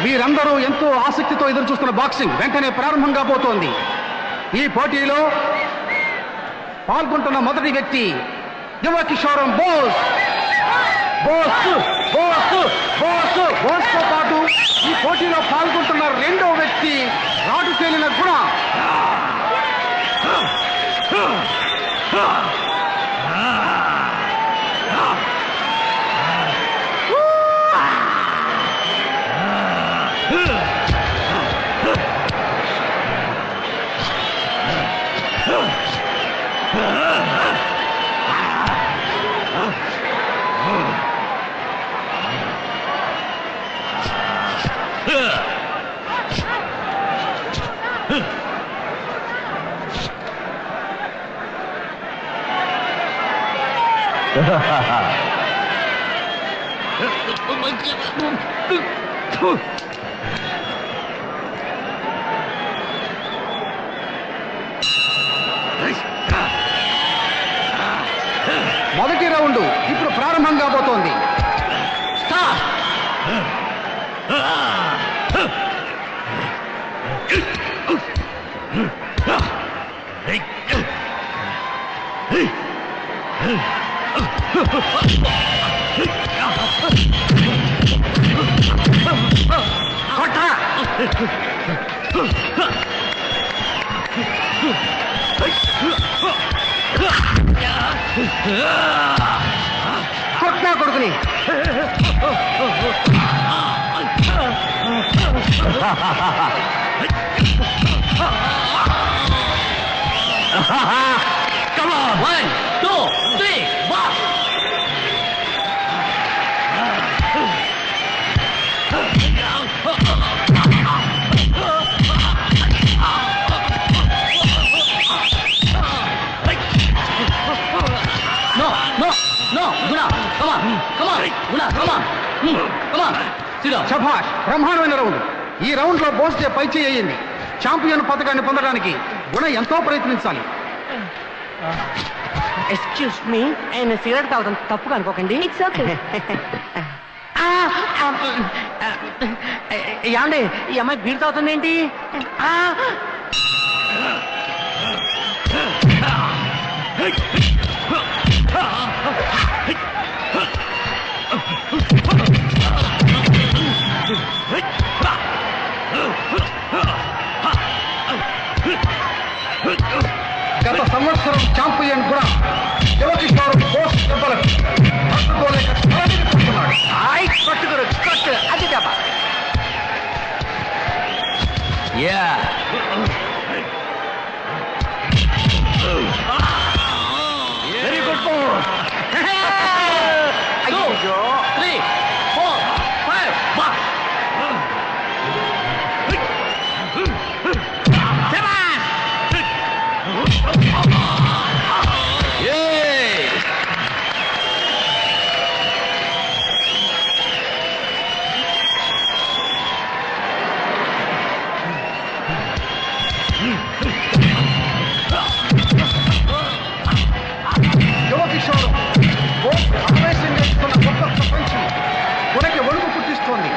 మీరందరూ ఎంతో ఆసక్తితో ఎదురు చూస్తున్న బాక్సింగ్ వెంటనే ప్రారంభం కాబోతోంది. ఈ పోటీలో పాల్గొంటున్న మొదటి వ్యక్తి యువ కిషోరం బోస్. బోస్తో పాటు ఈ పోటీలో పాల్గొంటున్న రెండో వ్యక్తి రాటు తేలిన గుణ. మొదటి రౌండ్ ఇప్పుడు ప్రారంభం కాబోతోంది. కొట్టా కొడుకుని. Come on, 1, 2, 3, box! No, Guna, come on, Guna, come on, sit down. శభాష్, బ్రహ్మాండమైన రౌండ్. ఈ రౌండ్ లో బోస్టే పై చేయింది. ఛాంపియన్ పథకాన్ని పొందడానికి గుణ ఎంతో ప్రయత్నించాలి. ఎక్స్క్యూజ్ మీ, ఆయన సిగరెట్ తాగుతాం, తప్పుగా అనుకోకండి. It's okay. ఏమండి, ఈ అమ్మాయి బీర్ తాగుతుంది ఏంటి? గత సంవత్సరం ఛాంపియన్ గుణ యువ కిషోరం బోస్ దెబ్బలకు తట్టుకోలేక తలదిరిపోతున్నాడు. కట్టుకురు కట్టు, అది దెబ్బ. Very good boss. 2, 3, 4, 5, box. యువ కిషోరం బోస్ ఆవేశంగా ఇస్తున్న గొప్ప ప్రపంచం గుణకి వణుకు పుట్టిస్తోంది.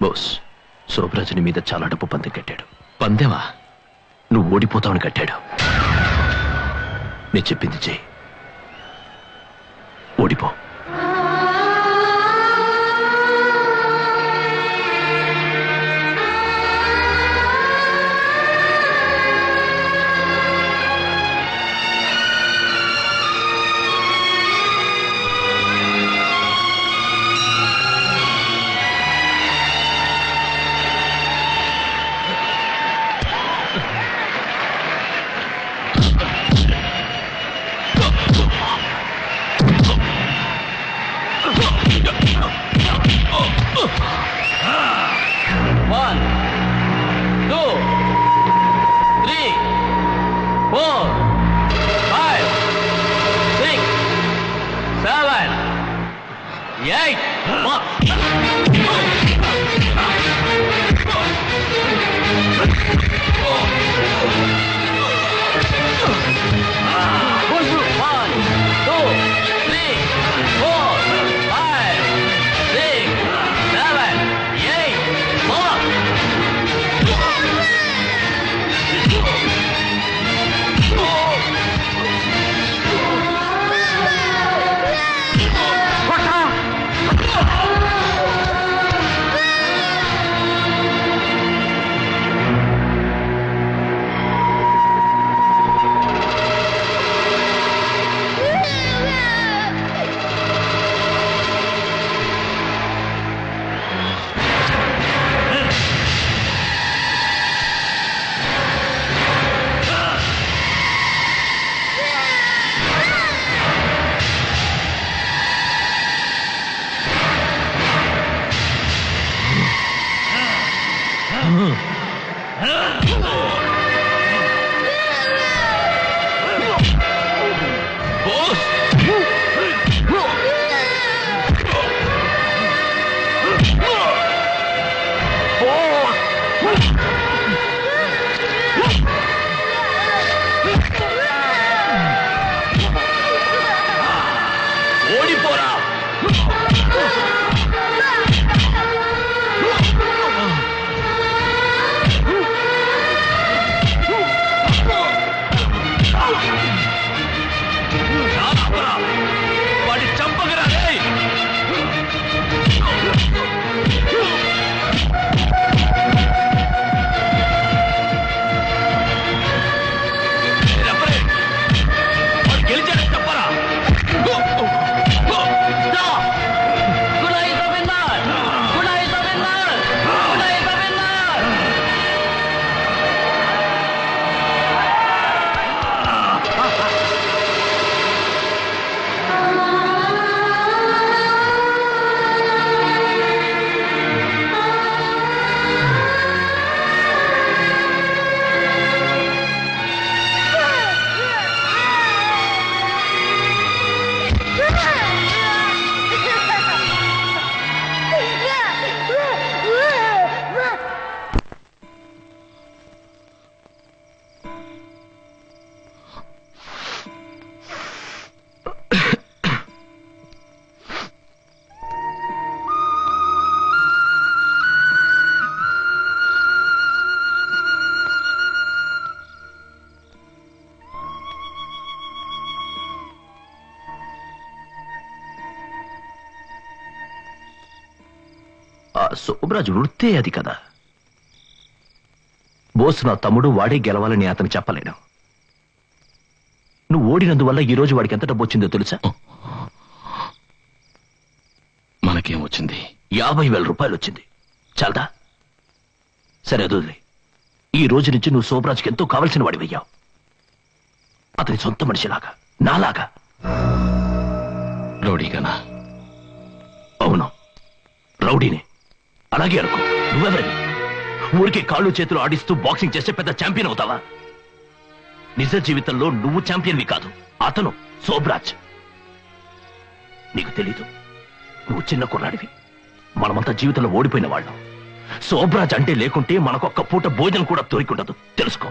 బోస్, శోభరాజుని మీద చాలా డబ్బు పందెం కట్టాడు. పందెమా? నువ్వు ఓడిపోతావని కట్టాడు. నేను చెప్పింది చెయ్యి, ఓడిపో. One, two, three, four, five, six, seven, eight. One, two, three, four, five, six, seven, eight. ఓడిపోరా. వాడి చంపగరా. గెలిచాడని చెప్పరా. శోభరాజు వృత్తే అది కదా. బోస్ నా తమ్ముడు, వాడే గెలవాలని అతను చెప్పలేను. నువ్వు ఓడినందువల్ల ఈ రోజు వాడికి ఎంత డబ్బు వచ్చిందో తెలుసా? మనకేం వచ్చింది? 50,000 రూపాయలు వచ్చింది. చాలదా? సరే అదులే. ఈ రోజు నుంచి నువ్వు శోభరాజుకి ఎంతో కావలసిన వాడివయ్యావు. అతని సొంత మనిషిలాగా, నాలాగా. రౌడీగానా? అవును, రౌడీనే. అలాగే అనుకో. నువ్వెవరిని? ఊరికే కాళ్ళు చేతులు ఆడిస్తూ బాక్సింగ్ చేస్తే పెద్ద ఛాంపియన్ అవుతావా? నిజ జీవితంలో నువ్వు ఛాంపియన్వి కాదు, అతను శోభరాజ్. నీకు తెలీదు, నువ్వు చిన్న కుర్రాడివి. మనమంతా జీవితంలో ఓడిపోయిన వాళ్ళం. శోభరాజ్ అంటే లేకుంటే మనకొక్క పూట భోజనం కూడా దొరికిండదు, తెలుసుకో.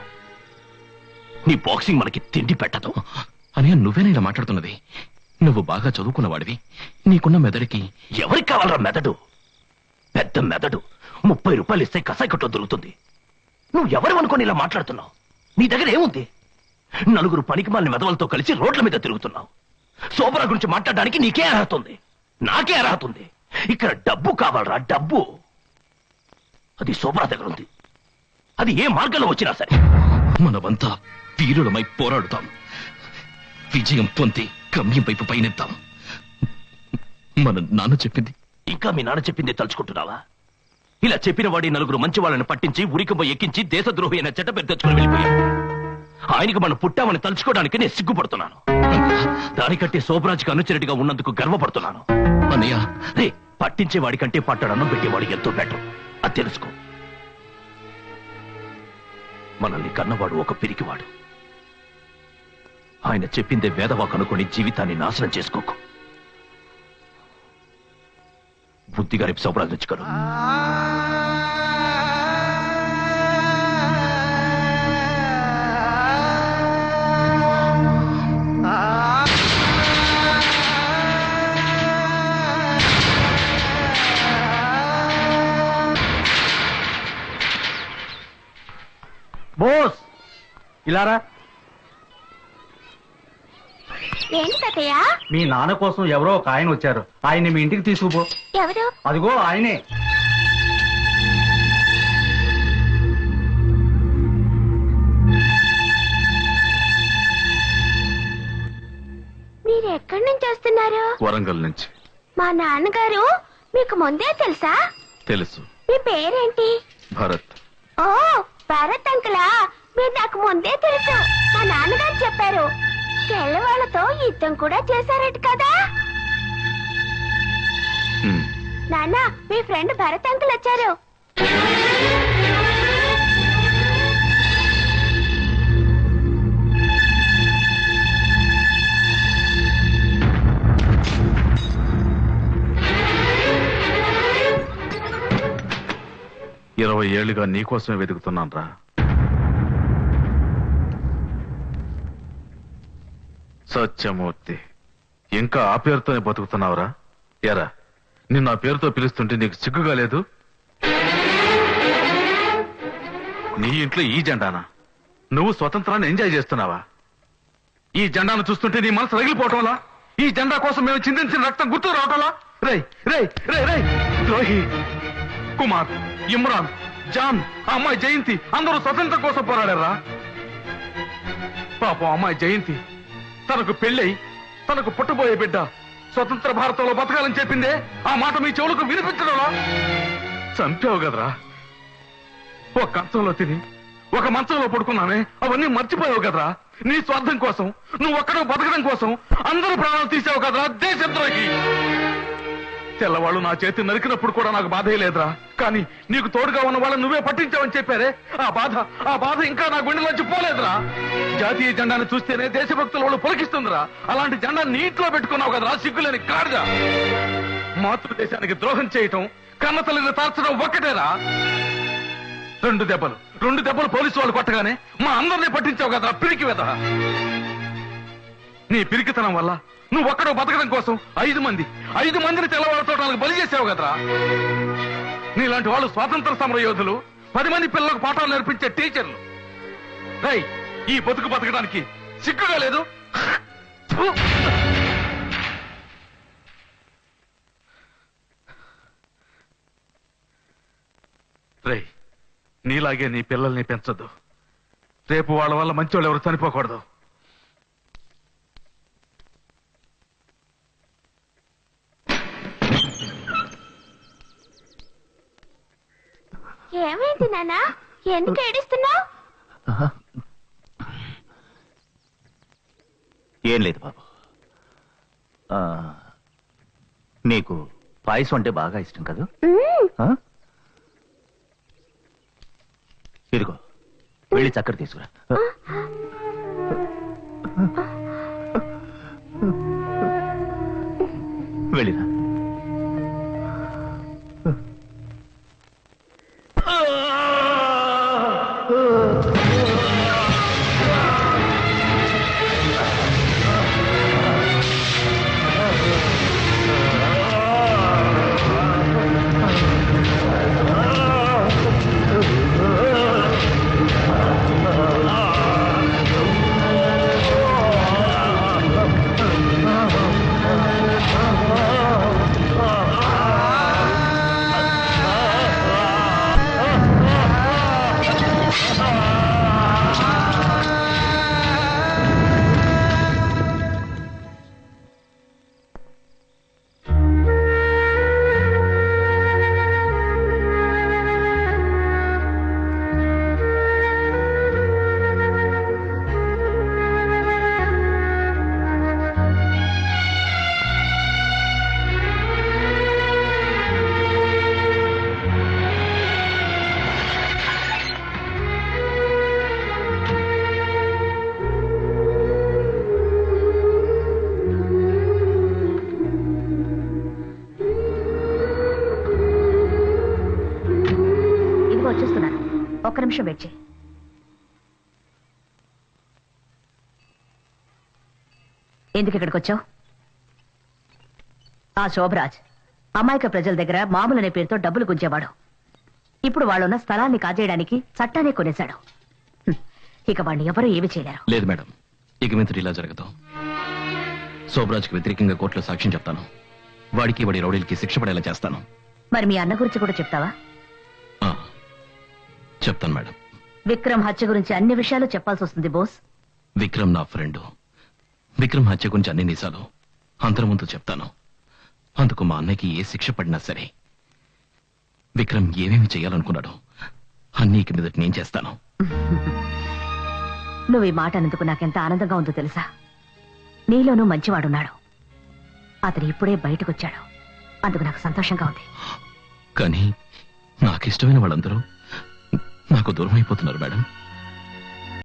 నీ బాక్సింగ్ మనకి తిండి పెట్టదు. అని నువ్వేనా ఇలా మాట్లాడుతున్నది? నువ్వు బాగా చదువుకున్నవాడివి, నీకున్న మెదడికి. ఎవరికి కావాలరా మెదడు? పెద్ద మెదడు. 30 రూపాయలు ఇస్తే కసాయి కొట్టో దొరుకుతుంది. నువ్వు ఎవరు అనుకొని ఇలా మాట్లాడుతున్నావు? నీ దగ్గర ఏముంది? నలుగురు పనికి మాలిన మెదవలతో కలిసి రోడ్ల మీద తిరుగుతున్నావు. శోభరా గురించి మాట్లాడడానికి నీకే అర్హత ఉంది, నాకే అర్హత ఉంది. ఇక్కడ డబ్బు కావాలరా, డబ్బు. అది శోభరా దగ్గర ఉంది. అది ఏ మార్గంలో వచ్చినా సరే మనమంతా వీరులమై పోరాడుతాం. విజయం పొంది గమ్యం వైపు పయనిద్దాం. మన నాన్న చెప్పింది ఇంకా మీ నాన్న చెప్పిందే తలుచుకుంటున్నావా? ఇలా చెప్పిన వాడి నలుగురు మంచి వాళ్ళని పట్టించి ఉరికంబ ఎక్కించి దేశద్రోహి అయిన చెడ్డ పేరు తెచ్చుకుని వెళ్ళిపోయాడు. ఆయనకి మనం పుట్టామని తలుచుకోవడానికి నేను సిగ్గుపడుతున్నాను. దానికంటే శోభరాజ్కి అనుచరుడిగా ఉన్నందుకు గర్వపడుతున్నాను. అన్నయ్య, రే, పట్టించే వాడికంటే పట్టడన్నం పెట్టేవాడికి ఎంతో బెటర్. అది తెలుసుకో. మనల్ని కన్నవాడు ఒక పిరికివాడు. ఆయన చెప్పిందే వేదవాక్ అనుకుని జీవితాన్ని నాశనం చేసుకోకు. బుద్ధిగా రేపు శోభరాజ్ తెచ్చుకోరు. బోస్ ఇలారా. ఏంటి తాతయ్య? మీ నాన్న కోసం ఎవరో ఒక ఆయన వచ్చారు. ఆయన్ని మీ ఇంటికి తీసుకుపో. ఎవరు? అదిగో ఆయనే. మీరు ఎక్కడి నుంచి వస్తున్నారు? వరంగల్ నుంచి. మా నాన్నగారు మీకు ముందే తెలుసా? తెలుసు. మీ పేరేంటి? భరత్. ఓ, భరత్ అంకులా. మీరు నాకు ముందే తెలుసు. మా నాన్నగారు చెప్పారు. తెల్లవాళ్ళతో యుద్ధం కూడా చేశారట కదా. నాన్న, మీ ఫ్రెండ్ భరత్ అంకుల్ వచ్చారు. ఇరవై ఏళ్లుగా నీకోసమే వెతుకుతున్నాను రా. సత్యమూర్తి, ఇంకా ఆ పేరుతోనే బతుకుతున్నావురా? ఎరా, నిన్ను ఆ పేరుతో పిలుస్తుంటే నీకు సిగ్గుగా లేదు? నీ ఇంట్లో ఈ జెండానా? నువ్వు స్వతంత్రాన్ని ఎంజాయ్ చేస్తున్నావా? ఈ జెండాను చూస్తుంటే నీ మనసు రగిలిపోవటంలా? ఈ జెండా కోసం మేము చిందించిన రక్తం గుర్తు రావటంలా? రేయ్ రేయ్ రేయ్ రేయ్, ద్రోహి! కుమార్, ఇమ్రాన్, జాన్, ఆ అమ్మాయి జయంతి అందరూ స్వతంత్రం కోసం పోరాడారా? పాపం అమ్మాయి జయంతి తనకు పెళ్ళై తనకు పుట్టబోయే బిడ్డ స్వతంత్ర భారతంలో బతకాలని చెప్పిందే. ఆ మాట మీ చెవులకు వినిపించడంలా? చంపావు కదరా. ఒక కంచంలో తిని ఒక మంచంలో పడుకున్నానే, అవన్నీ మర్చిపోయావు కదరా. నీ స్వార్థం కోసం, నువ్వు ఒక్కడో బతకడం కోసం అందరూ ప్రాణాలు తీసావు కదరా, దేశద్రోహి! తెల్లవాళ్ళు నా చేతి నరికినప్పుడు కూడా నాకు బాధే లేదురా. కానీ నీకు తోడుగా ఉన్న వాళ్ళని నువ్వే పట్టించావని చెప్పారే, ఆ బాధ ఇంకా నా గుండెలోంచి పోలేదురా. జాతీయ జెండాను చూస్తేనే దేశభక్తుల వాళ్ళు పొలికిస్తుందిరా. అలాంటి జెండా నీటిలో పెట్టుకున్నావు కదరా, సిగ్గులేని గాడిద! మాతృదేశానికి ద్రోహం చేయటం, కన్న తల్లిని తార్చడం ఒక్కటేరా. రెండు దెబ్బలు పోలీసు వాళ్ళు కొట్టగానే మా అందరినీ పట్టించావు కదరా, పిరికి వెధవ! నీ పిరికితనం వల్ల నువ్వు ఒక్కడో బతకడం కోసం 5 మందిని తెల్లవాళ్ళతో బలి చేసావు కదరా. నీలాంటి వాళ్ళు స్వాతంత్ర సమర యోధులు, 10 మంది పిల్లలకు పాఠాలు నేర్పించే టీచర్లు. రై, ఈ బతుకు బతకడానికి సిగ్గుగా లేదు? రై, నీలాగే నీ పిల్లల్ని పెంచొద్దు. రేపు వాళ్ళ వల్ల మంచోళ్ళు ఎవరు చనిపోకూడదు. ఏమైంది నాన్న? ఎందుకు ఏడుస్తున్నావు? ఏం లేదు బాబు. నీకు పాయసం అంటే బాగా ఇష్టం కదా? ఇదిగో, వెళ్ళి చక్కెర తీసుకురా. వెళ్ళిరా. వచ్చేస్తున్నాను. ఒక్క నిమిషం వెయిట్ చేయి. ఎందుకు ఇక్కడికి వచ్చావు? ఆ శోభరాజ్ అమాయక ప్రజల దగ్గర మామూలనే పేరుతో డబ్బులు గుంజేవాడు. ఇప్పుడు వాళ్ళున్న స్థలాన్ని కాజేయడానికి చట్టాన్ని కొనేశాడు. ఇక వాడిని ఎవరూ ఏమీ చేయలేరు. లేదు మేడం, ఇక మీద ఇలా జరగదు. శోభరాజ్కి వ్యతిరేకంగా కోర్టులో సాక్ష్యం చెప్తాను. వాడికి వాడి రౌడీలకి శిక్ష పడేలా చేస్తాను. మరి మీ అన్న గురించి కూడా చెప్తావా? చెప్తాను మేడం. విక్రమ్ హత్య గురించి అన్ని విషయాలు చెప్పాల్సి వస్తుంది బోస్. విక్రమ్ నా ఫ్రెండ్. విక్రమ్ హత్య గురించి అన్ని నిజాలు అందరి ముందు చెప్తాను. అందుకు మా అన్నయ్యకి ఏ శిక్ష పడినా సరే, విక్రమ్ ఏమేమి చేయాలనుకున్నాడో అన్నీ ఇక మీదట నేను చేస్తాను. నువ్వు ఈ మాట అన్నందుకు నాకెంత ఆనందంగా ఉందో తెలుసా? నీలోనూ మంచివాడున్నాడు. అతను ఇప్పుడే బయటకొచ్చాడు. అందుకు నాకు సంతోషంగా ఉంది. కానీ నాకు ఇష్టమైన వాళ్ళందరూ నాకు దూరం అయిపోతున్నారు మేడం.